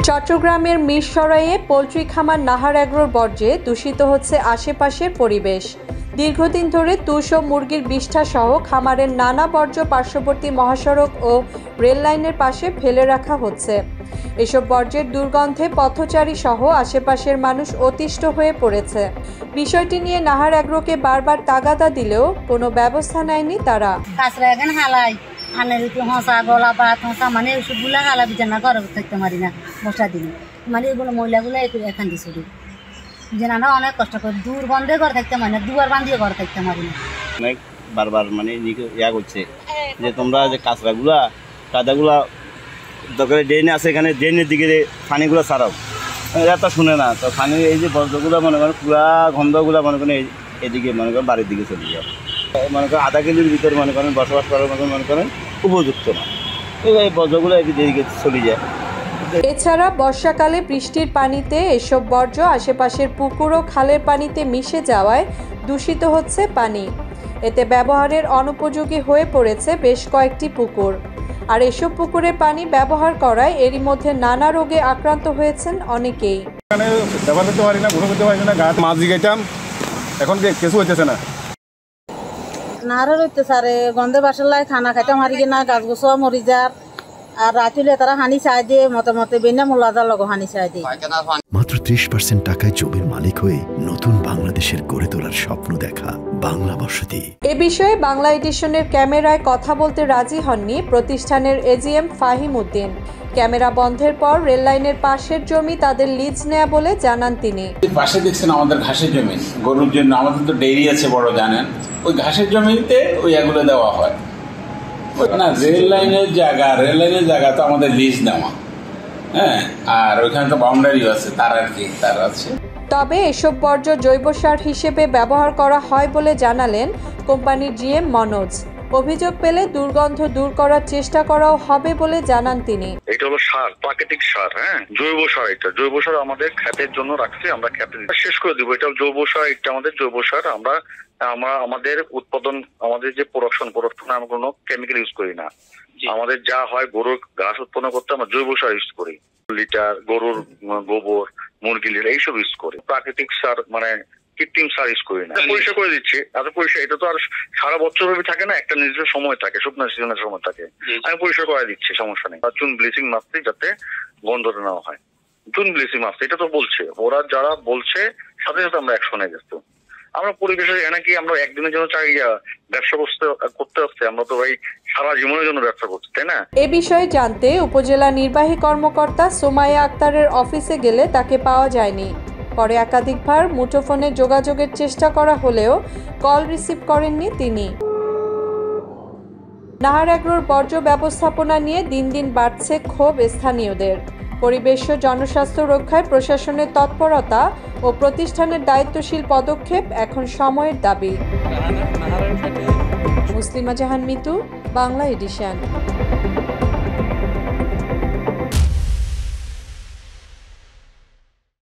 চট্টগ্রামের মিরসরাইয়ে পোলট্রি খামার নাহার এগ্রোর বর্জ্যে দূষিত হচ্ছে আশেপাশের পরিবেশ। দীর্ঘদিন ধরে তুষ ও মুরগির বিষ্ঠা সহ খামারের নানা বর্জ্য পার্শ্ববর্তী মহাসড়ক ও রেল লাইনের পাশে ফেলে রাখা হচ্ছে। এসব বর্জ্যের দুর্গন্ধে পথচারী সহ আশেপাশের মানুষ অতিষ্ঠ হয়ে পড়েছে। বিষয়টি নিয়ে নাহার এগ্রোকে বারবার তাগাদা দিলেও কোনো ব্যবস্থা নেয়নি তারা। হসা গলা পাত হসা মানে ওষুধগুলা হালা বিছানা ঘরে থাকতে পারি না বসা দিনে, মানে এগুলো মহিলাগুলো এখান দিয়ে ছড়ি বিছানাটা অনেক কষ্ট করে দুর্গন্ধে ঘরে থাকতে পারি না, দুয়ার বান্ধিয়ে ঘরে থাকতে পারি না। অনেক বারবার মানে ইয়া করছে যে তোমরা যে কাদাগুলা দরকার ড্রেনে আছে, এখানে ড্রেনের দিকে পানিগুলো ছাড়াও, এরা তো শুনে না। তো পানি এই যে বর্জ্যগুলো মনে করেন পুরা গন্ধগুলো মনে করেন এদিকে মনে করেন বাড়ির দিকে চলে যায়। মনে করেন আধা কিলোর ভিতরে মনে করেন বসবাস করার মতো মনে করেন উপযুক্ত না, এই বর্জ্যগুলো এদিকে চলে যায়। এছাড়া বর্ষাকালে বৃষ্টির পানিতে এসব বর্জ্য আশেপাশের পুকুর ও খালের পানিতে মিশে যাওয়ায় দূষিত হচ্ছে পানি। এতে ব্যবহারের অনুপযোগী হয়ে পড়েছে বেশ কয়েকটি পুকুর। আর এসব পুকুরের পানি ব্যবহার করায় এরই মধ্যে নানা রোগে আক্রান্ত হয়েছেন অনেকেই। এখন কিছু হইতেছে না, নারে রইতে সারে গন্ধে বাসার খানা খাইতে মারি না, গাছ গোছ মরি যার। আর রাতিলে তারা হানি চাই দিয়ে মতে বেনা মোল্লাদার লগ হানি চাই দিয়ে। মাত্র 30% টাকায় জমির মালিক হয়ে নতুন বাংলাদেশের গড়ে তোলার স্বপ্ন দেখা বাংলা বসতি। এ বিষয়ে বাংলা এডিশনের ক্যামেরায় কথা বলতে রাজি হননি প্রতিষ্ঠানের এজিএম ফাহিম উদ্দিন। ক্যামেরা বন্ধের পর রেল লাইনের পাশের জমি তাদের লিজ নেয়া বলে জানান তিনি। পাশে দেখছেন আমাদের ঘাসের জমি, গরুর জন্য আমাদের তো ডেইরি আছে বড়, জানেন ওই ঘাসের জমিতে ওই এগুলো দেওয়া হয় না। রেল লাইনের জায়গা তো আমাদের লিজ নেওয়া, হ্যাঁ, আর ওইখানে তো বাউন্ডারিও আছে, তার আছে। তবে এসব বর্জ্য জৈব সার হিসেবে ব্যবহার করা হয় বলে জানালেন কোম্পানির জিএম মনোজ। অভিযোগ পেলে দুর্গন্ধ দূর করার চেষ্টা করাও হবে বলে জানান তিনি। এটা হলো সার, প্রাকৃতিক সার, হ্যাঁ, জৈব সার। এটা জৈব সার আমাদের ক্ষেতের জন্য রাখছি, আমরা ক্ষেতে শেষ করে দিব। এটা জৈব সার, এটা আমাদের জৈব সার। আমরা আমাদের উৎপাদন, আমাদের যে প্রোডাকশন আমরা কোনো কেমিক্যাল ইউজ করি না। আমাদের যা হয় গরুর ঘাস উৎপন্ন করতে আমরা জৈব সার ইউজ করি, লিটার গরুর গোবর, মুরগি লিটার এইসব ইউজ করি। প্রাকৃতিক সার মানে কৃত্রিম সার ইউজ করি না। পরিষ্কার করে দিচ্ছি, এত পরিষ্কার। এটা তো আর সারা বছর ভাবে থাকে না, একটা নির্দিষ্ট সময় থাকে, শুকনো সিজনের সময় থাকে। আমি পরিষ্কার করে দিচ্ছি, সমস্যা নেই। চুন ব্লিচিং মারছি যাতে গন্ধটা না হয়, চুন ব্লিচিং মারছি। এটা তো বলছে ওরা, যারা বলছে সাথে সাথে আমরা অ্যাকশনে গেছি। আমরা পরিবেশের নাকি আমরা একদিনের জন্য ব্যবসা করতে হচ্ছে, আমরা তো ভাই সারা জীবনের জন্য ব্যবসা করছি, তাই না? এ বিষয়ে জানতে উপজেলা নির্বাহী কর্মকর্তা সোমাইয়া আক্তারের অফিসে গেলে তাকে পাওয়া যায়নি। পরে একাধিকবার মুঠোফোনে যোগাযোগের চেষ্টা করা হলেও কল রিসিভ করেননি তিনি। নাহার এগ্রোর বর্জ্য ব্যবস্থাপনা নিয়ে দিন দিন বাড়ছে ক্ষোভ স্থানীয়দের। পরিবেশ ও জনস্বাস্থ্য রক্ষায় প্রশাসনের তৎপরতা ও প্রতিষ্ঠানের দায়িত্বশীল পদক্ষেপ এখন সময়ের দাবি। মুসলিমা জাহান মিতু, বাংলা এডিশন।